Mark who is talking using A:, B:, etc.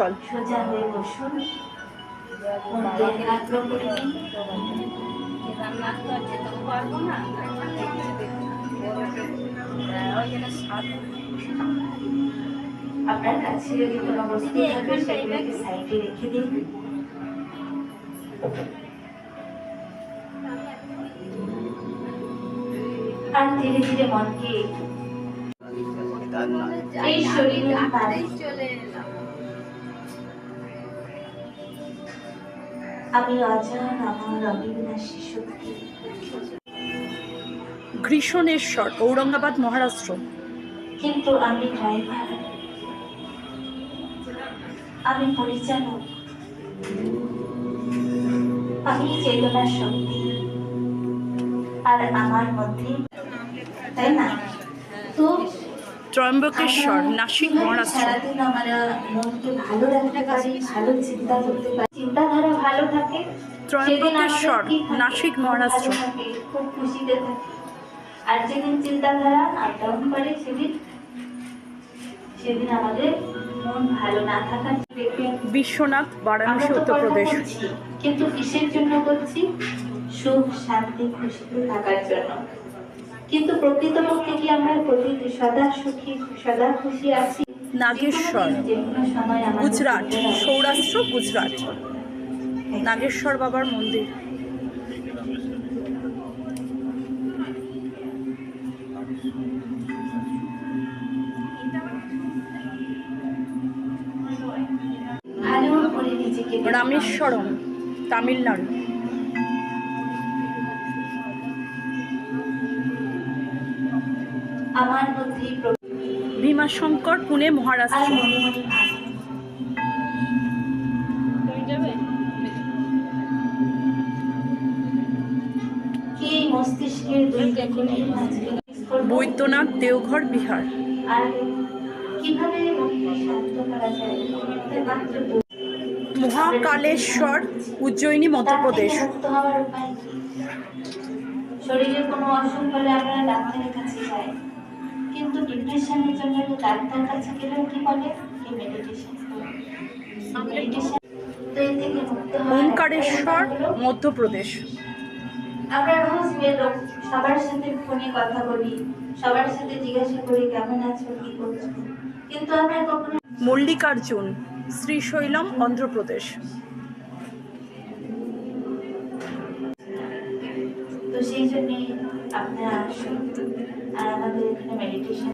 A: চল
B: সোজা হয়ে বসুন, মধ্যে আগ্রহ করে দিন। আপনার কাছে যদি কোনো বস্তু থাকে সেগুলোকে সাইডে রেখে দিন। আর ধীরে ধীরে মনকে এই শরীরের আমি অজান আমার অবিনাশী শক্তি।
A: গ্রীষণেশ্বর, ঔরঙ্গাবাদ, মহারাষ্ট্র।
B: কিন্তু আমি ড্রাইভার, আমি পরিচালক, আমি চেতনার শক্তি, আর আমার মধ্যে, তাই না? তো
A: ত্রয়ম্বকেশ্বর, নাসিক, মহারাষ্ট্র।
B: সারাদিন আমরা মনকে ভালো রাখতে পারি, ভালো চিন্তা করতে পারি, চিন্তাধারা ভালো থাকে,
A: ত্রয়ম্বকেশ্বর, নাসিক, মহারাষ্ট্র।
B: খুব খুশিতে থাকি। আর যেদিন চিন্তাধারা আপ ডাউন করে সেদিন আমাদের মন ভালো না থাকার
A: বিশ্বনাথ, বারাণসী, উত্তরপ্রদেশ।
B: কিন্তু কিসের জন্য করছি? সুখ, শান্তি, খুশিতে থাকার জন্য। কিন্তু প্রকৃতপক্ষে কি আমরা সদা সুখী, সদা খুশি আছি?
A: নাগেশ্বর, গুজরাট, সৌরাষ্ট্র, গুজরাট। নাগেশ্বর বাবার মন্দির। রামেশ্বরম, তামিলনাড়ু।
B: আমার মধ্যে
A: ভীমাশঙ্কর, পুনে, মহারাষ্ট্র। বৈদ্যনাথ, দেওঘর, বিহার।
B: আর কিভাবে মনকে শান্ত করা যায়?
A: মহাকালেশ্বর, উজ্জয়িনী, মধ্যপ্রদেশ।
B: শরীরে কোনো অসুখ হলে আমরা ডাক্তারের কাছে যাই, কিন্তু ডিপ্রেশনের জন্য ডাক্তার কাছে গেলেও কি বলে? মেডিটেশন।
A: ওমকারেশ্বর, মধ্যপ্রদেশ।
B: আমরা রোজ সবার সাথে ফোনে কথা বলি, সবার সাথে জিজ্ঞাসা করি কেমন আছো, কি করছো, কিন্তু আমরা কখনো
A: মল্লিকার্জুন, শ্রীশৈলম, অন্ধ্রপ্রদেশ।
B: তো সেই জন্যে আপনারা আসুন আর আমাদের এখানে মেডিটেশন